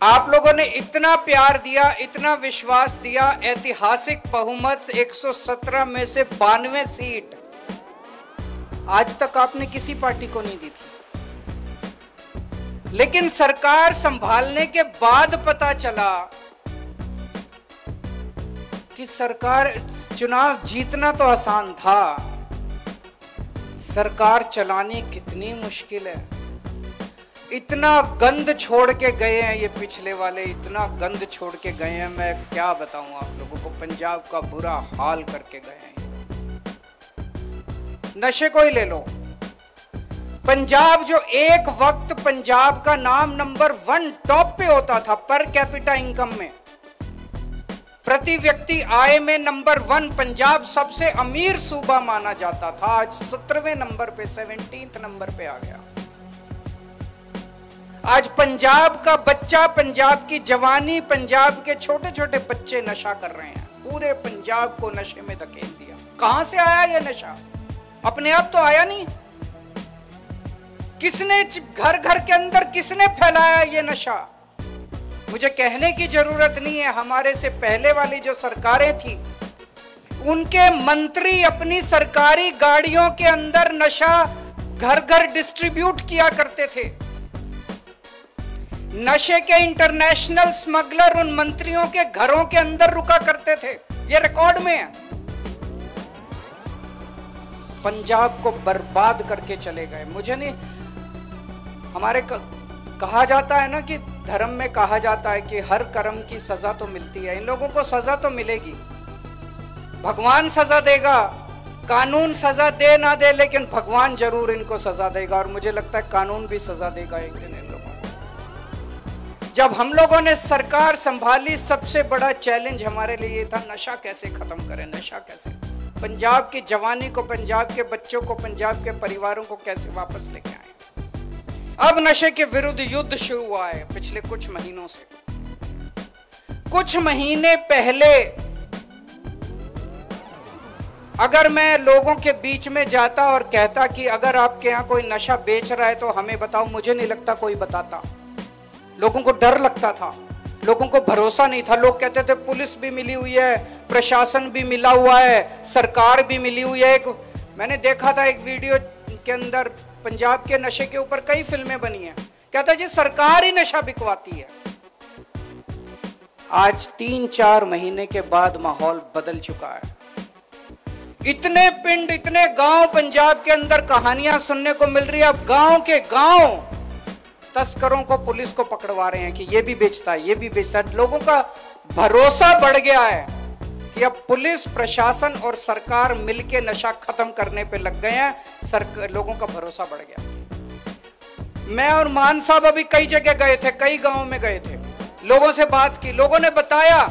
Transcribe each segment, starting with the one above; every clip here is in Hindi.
आप लोगों ने इतना प्यार दिया, इतना विश्वास दिया, ऐतिहासिक बहुमत 117 में से 92 सीट आज तक आपने किसी पार्टी को नहीं दी थी। लेकिन सरकार संभालने के बाद पता चला कि सरकार चुनाव जीतना तो आसान था, सरकार चलानी कितनी मुश्किल है। इतना गंद छोड़ के गए हैं ये पिछले वाले, इतना गंद छोड़ के गए हैं, मैं क्या बताऊं आप लोगों को। पंजाब का बुरा हाल करके गए हैं। नशे को ही ले लो, पंजाब जो एक वक्त पंजाब का नाम नंबर 1 टॉप पे होता था पर कैपिटा इनकम में, प्रति व्यक्ति आय में नंबर 1, पंजाब सबसे अमीर सूबा माना जाता था, आज 17वें नंबर पे, 17th नंबर पे आ गया। आज पंजाब का बच्चा, पंजाब की जवानी, पंजाब के छोटे छोटे बच्चे नशा कर रहे हैं। पूरे पंजाब को नशे में धकेल दिया। कहां से आया ये नशा? अपने आप तो आया नहीं। किसने घर घर के अंदर किसने फैलाया ये नशा? मुझे कहने की जरूरत नहीं है, हमारे से पहले वाली जो सरकारें थी उनके मंत्री अपनी सरकारी गाड़ियों के अंदर नशा घर घर डिस्ट्रीब्यूट किया करते थे। नशे के इंटरनेशनल स्मगलर उन मंत्रियों के घरों के अंदर रुका करते थे, ये रिकॉर्ड में है। पंजाब को बर्बाद करके चले गए। मुझे नहीं, हमारे कहा जाता है ना कि धर्म में कहा जाता है कि हर कर्म की सजा तो मिलती है। इन लोगों को सजा तो मिलेगी, भगवान सजा देगा, कानून सजा दे ना दे, लेकिन भगवान जरूर इनको सजा देगा। और मुझे लगता है कानून भी सजा देगा एक दिन इन लोगों को। जब हम लोगों ने सरकार संभाली, सबसे बड़ा चैलेंज हमारे लिए ये था, नशा कैसे खत्म करें, नशा कैसे, पंजाब की जवानी को, पंजाब के बच्चों को, पंजाब के परिवारों को कैसे वापस लेके आए। अब नशे के विरुद्ध युद्ध शुरू हुआ है पिछले कुछ महीनों से। कुछ महीने पहले अगर मैं लोगों के बीच में जाता और कहता कि अगर आपके यहां कोई नशा बेच रहा है तो हमें बताओ, मुझे नहीं लगता कोई बताता। लोगों को डर लगता था, लोगों को भरोसा नहीं था। लोग कहते थे पुलिस भी मिली हुई है, प्रशासन भी मिला हुआ है, सरकार भी मिली हुई है। मैंने देखा था एक वीडियो के अंदर पंजाब के नशे के ऊपर कई फिल्में बनी हैं। कहता है जी सरकार ही नशा बिकवाती है। आज 3-4 महीने के बाद माहौल बदल चुका है। इतने पिंड, इतने गांव पंजाब के अंदर कहानियां सुनने को मिल रही है। अब गांव के गांव तस्करों को पुलिस को पकड़वा रहे हैं कि ये भी बेचता है, ये भी बेचता है। लोगों का भरोसा बढ़ गया है कि अब पुलिस, प्रशासन और सरकार मिलके नशा खत्म करने पे लग गए हैं। लोगों का भरोसा बढ़ गया। मैं और मान साहब अभी कई जगह गए थे, कई गांवों में गए थे, लोगों से बात की, लोगों ने बताया,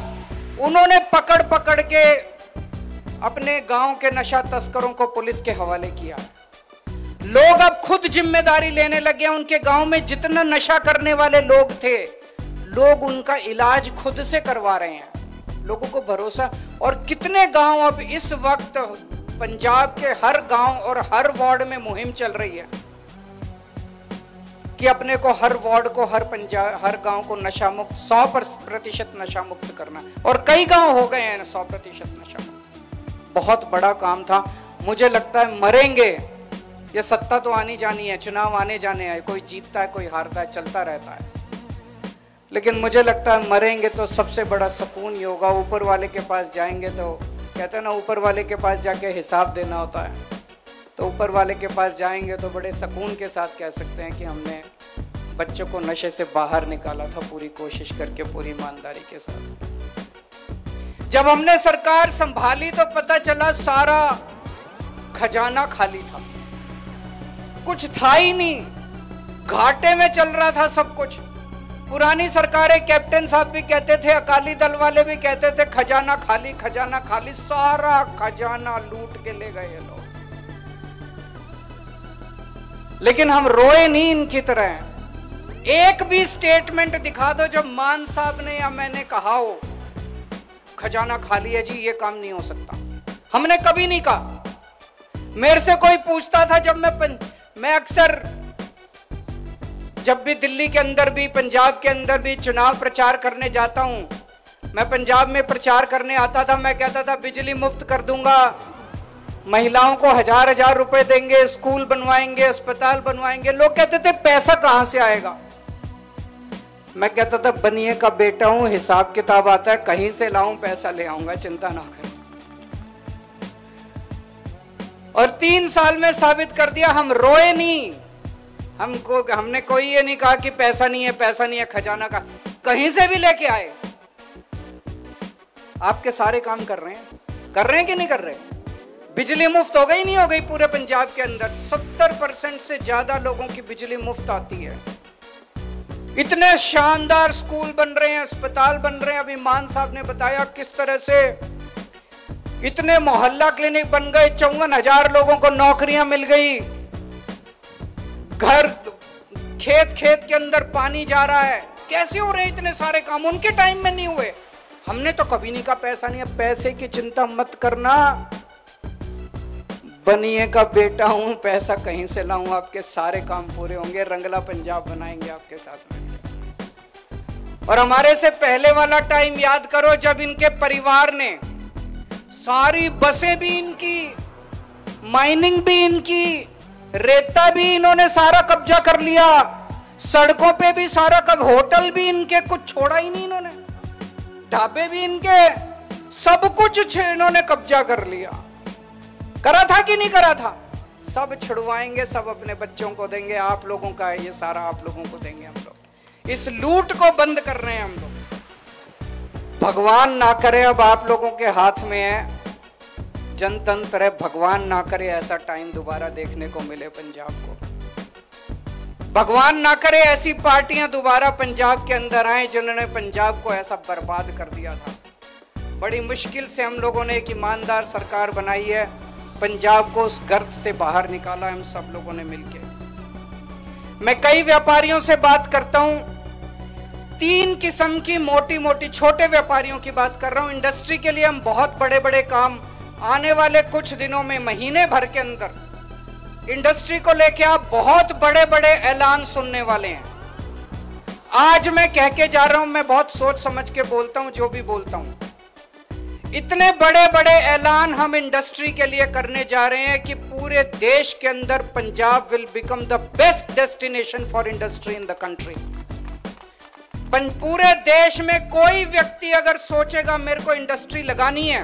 उन्होंने पकड़ पकड़ के अपने गांव के नशा तस्करों को पुलिस के हवाले किया। लोग अब खुद जिम्मेदारी लेने लगे। उनके गांव में जितना नशा करने वाले लोग थे, लोग उनका इलाज खुद से करवा रहे हैं। लोगों को भरोसा। और कितने गांव अब इस वक्त पंजाब के हर गांव और हर वार्ड में मुहिम चल रही है कि अपने को हर वार्ड को, हर गांव को नशा मुक्त, 100% नशा मुक्त करना। और कई गांव हो गए हैं 100% नशा मुक्त। बहुत बड़ा काम था। मुझे लगता है मरेंगे, ये सत्ता तो आनी जानी है, चुनाव आने जाने हैं, कोई जीतता है कोई हारता है, चलता रहता है, लेकिन मुझे लगता है मरेंगे तो सबसे बड़ा सुकून ही होगा। ऊपर वाले के पास जाएंगे तो कहते हैं ना, ऊपर वाले के पास जाके हिसाब देना होता है, तो ऊपर वाले के पास जाएंगे तो बड़े सुकून के साथ कह सकते हैं कि हमने बच्चों को नशे से बाहर निकाला था, पूरी कोशिश करके, पूरी ईमानदारी के साथ। जब हमने सरकार संभाली तो पता चला सारा खजाना खाली था, कुछ था ही नहीं, घाटे में चल रहा था सब कुछ। पुरानी सरकारें, कैप्टन साहब भी कहते थे, अकाली दल वाले भी कहते थे, खजाना खाली, खजाना खाली। सारा खजाना लूट के ले गए लोग। लेकिन हम रोए नहीं इनकी तरह। एक भी स्टेटमेंट दिखा दो जब मान साहब ने या मैंने कहा हो खजाना खाली है जी, ये काम नहीं हो सकता। हमने कभी नहीं कहा। मेरे से कोई पूछता था, जब मैं अक्सर जब भी दिल्ली के अंदर भी, पंजाब के अंदर भी चुनाव प्रचार करने जाता हूं, मैं पंजाब में प्रचार करने आता था, मैं कहता था बिजली मुफ्त कर दूंगा, महिलाओं को 1000-1000 रुपए देंगे, स्कूल बनवाएंगे, अस्पताल बनवाएंगे। लोग कहते थे पैसा कहां से आएगा? मैं कहता था बनिए का बेटा हूं, हिसाब किताब आता है, कहीं से लाऊं पैसा ले आऊंगा, चिंता ना करें। और 3 साल में साबित कर दिया, हम रोए नहीं, हमने कोई ये नहीं कहा कि पैसा नहीं है, पैसा नहीं है, खजाना का, कहीं से भी लेके आए। आपके सारे काम कर रहे हैं कि नहीं कर रहे? बिजली मुफ्त हो गई नहीं हो गई? पूरे पंजाब के अंदर 70% से ज्यादा लोगों की बिजली मुफ्त आती है। इतने शानदार स्कूल बन रहे हैं, अस्पताल बन रहे हैं। अभी मान साहब ने बताया किस तरह से इतने मोहल्ला क्लिनिक बन गए, 54,000 लोगों को नौकरियां मिल गई, घर खेत के अंदर पानी जा रहा है। कैसे हो रहे हैं इतने सारे काम? उनके टाइम में नहीं हुए। हमने तो कभी नहीं कहा पैसा नहीं है, पैसे की चिंता मत करना, बनिए का बेटा हूं, पैसा कहीं से लाऊं, आपके सारे काम पूरे होंगे, रंगला पंजाब बनाएंगे आपके साथ में। और हमारे से पहले वाला टाइम याद करो, जब इनके परिवार ने सारी बसें भी इनकी, माइनिंग भी इनकी, रेता भी इन्होंने सारा कब्जा कर लिया, सड़कों पे भी सारा होटल भी इनके, कुछ छोड़ा ही नहीं इन्होंने, ढाबे भी इनके, सब कुछ इन्होंने कब्जा कर लिया। करा था कि नहीं करा था? सब छुड़वाएंगे, सब अपने बच्चों को देंगे, आप लोगों का है ये सारा, आप लोगों को देंगे हम लोग। इस लूट को बंद कर रहे हैं हम लोग। भगवान ना करे, अब आप लोगों के हाथ में है जनतंत्र है, भगवान ना करे ऐसा टाइम दोबारा देखने को मिले पंजाब को। भगवान ना करे ऐसी पार्टियां दोबारा पंजाब के अंदर आए जिन्होंने पंजाब को ऐसा बर्बाद कर दिया था। बड़ी मुश्किल से हम लोगों ने एक ईमानदार सरकार बनाई है, पंजाब को उस गर्त से बाहर निकाला हम सब लोगों ने मिलकर। मैं कई व्यापारियों से बात करता हूं, 3 किस्म की मोटी मोटी, छोटे व्यापारियों की बात कर रहा हूं। इंडस्ट्री के लिए हम बहुत बड़े बड़े काम आने वाले कुछ दिनों में, महीने भर के अंदर इंडस्ट्री को लेके आप बहुत बड़े बड़े ऐलान सुनने वाले हैं। आज मैं कह के जा रहा हूं, मैं बहुत सोच समझ के बोलता हूं जो भी बोलता हूं। इतने बड़े बड़े ऐलान हम इंडस्ट्री के लिए करने जा रहे हैं कि पूरे देश के अंदर Punjab will become the best destination for industry in the country. पूरे देश में कोई व्यक्ति अगर सोचेगा मेरे को इंडस्ट्री लगानी है,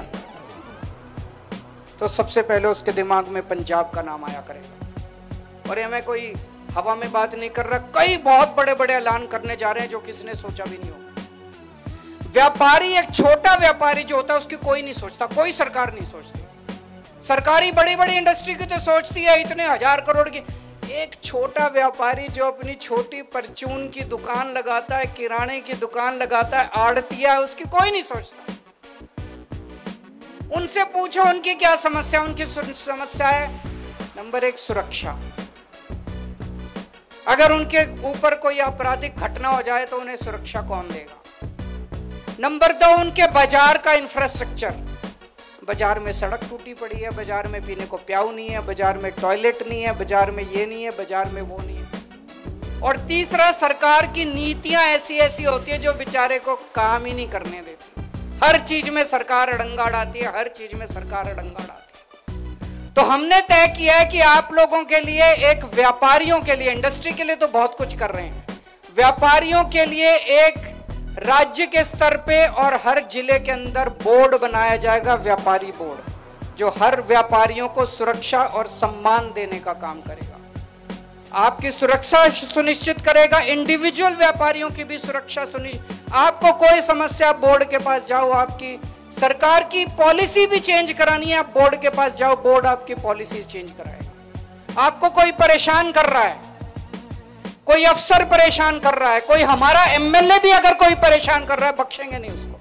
तो सबसे पहले उसके दिमाग में पंजाब का नाम आया करेगा। और ये मैं कोई हवा में बात नहीं कर रहा, कई बहुत बड़े बड़े ऐलान करने जा रहे हैं जो किसी ने सोचा भी नहीं होगा। व्यापारी, एक छोटा व्यापारी जो होता है उसकी कोई नहीं सोचता, कोई सरकार नहीं सोचती। सरकारी बड़ी बड़ी इंडस्ट्री की तो सोचती है, इतने 1000 करोड़ की। एक छोटा व्यापारी जो अपनी छोटी परचून की दुकान लगाता है, किराने की दुकान लगाता है, आड़तिया है, उसकी कोई नहीं सोचता। उनसे पूछो उनकी क्या समस्या, उनकी समस्या है नंबर 1 सुरक्षा। अगर उनके ऊपर कोई आपराधिक घटना हो जाए तो उन्हें सुरक्षा कौन देगा? नंबर 2 उनके बाजार का इंफ्रास्ट्रक्चर। बाजार में सड़क टूटी पड़ी है, बाजार में पीने को प्याऊ नहीं है, बाजार में टॉयलेट नहीं है, बाजार में ये नहीं है, बाजार में वो नहीं है। और तीसरा, सरकार की नीतियां ऐसी ऐसी होती है जो बेचारे को काम ही नहीं करने देती। हर चीज में सरकार अड़ंगा डालती है, हर चीज में सरकार अड़ंगा डालती है। तो हमने तय किया है कि आप लोगों के लिए, एक व्यापारियों के लिए, इंडस्ट्री के लिए तो बहुत कुछ कर रहे हैं, व्यापारियों के लिए एक राज्य के स्तर पे और हर जिले के अंदर बोर्ड बनाया जाएगा, व्यापारी बोर्ड, जो हर व्यापारियों को सुरक्षा और सम्मान देने का काम करेगा, आपकी सुरक्षा सुनिश्चित करेगा, इंडिविजुअल व्यापारियों की भी सुरक्षा सुनिश्चित। आपको कोई समस्या, बोर्ड के पास जाओ, आपकी सरकार की पॉलिसी भी चेंज करानी है, आप बोर्ड के पास जाओ, बोर्ड आपकी पॉलिसी चेंज कराएगा। आपको कोई परेशान कर रहा है, कोई अफसर परेशान कर रहा है, कोई हमारा एमएलए भी अगर कोई परेशान कर रहा है, बख्शेंगे नहीं उसको,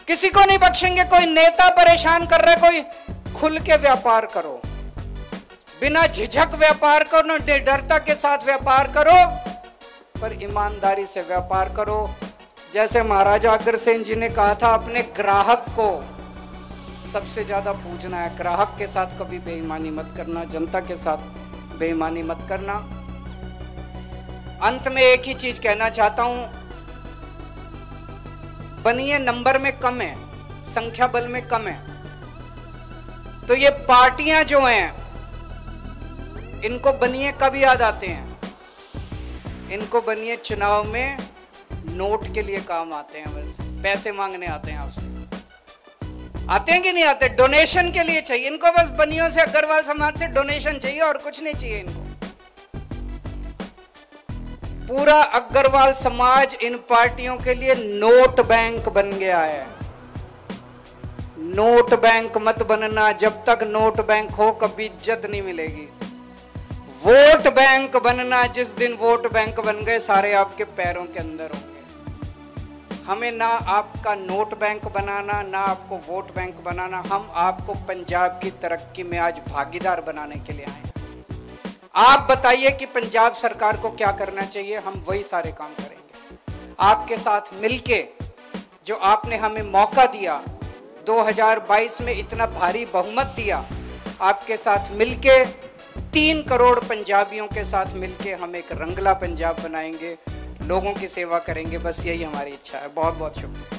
किसी को नहीं बख्शेंगे। कोई नेता परेशान कर रहा है, कोई खुल के व्यापार करो, बिना झिझक व्यापार करो, निडरता के साथ व्यापार करो, पर ईमानदारी से व्यापार करो। जैसे महाराजा अग्रसेन जी ने कहा था, अपने ग्राहक को सबसे ज्यादा पूजना है, ग्राहक के साथ कभी बेईमानी मत करना, जनता के साथ बेईमानी मत करना। अंत में एक ही चीज कहना चाहता हूं, बनिए नंबर में कम है, संख्या बल में कम है, तो ये पार्टियां जो हैं इनको बनिए कब याद आते हैं? इनको बनिए चुनाव में नोट के लिए काम आते हैं, बस पैसे मांगने आते हैं आपसे। आते हैं कि नहीं आते? डोनेशन के लिए चाहिए इनको, बस बनियों से, अग्रवाल समाज से डोनेशन चाहिए और कुछ नहीं चाहिए इनको। पूरा अग्रवाल समाज इन पार्टियों के लिए नोट बैंक बन गया है। नोट बैंक मत बनना, जब तक नोट बैंक हो कभी इज्जत नहीं मिलेगी। वोट बैंक बनना, जिस दिन वोट बैंक बन गए सारे आपके पैरों के अंदर होंगे। हमें ना आपका नोट बैंक बनाना, ना आपको वोट बैंक बनाना, हम आपको पंजाब की तरक्की में आज भागीदार बनाने के लिए आए। आप बताइए कि पंजाब सरकार को क्या करना चाहिए, हम वही सारे काम करेंगे आपके साथ मिलके। जो आपने हमें मौका दिया, 2022 में इतना भारी बहुमत दिया, आपके साथ मिलके 3 करोड़ पंजाबियों के साथ मिलके हम एक रंगला पंजाब बनाएंगे, लोगों की सेवा करेंगे। बस यही हमारी इच्छा है। बहुत बहुत शुक्रिया।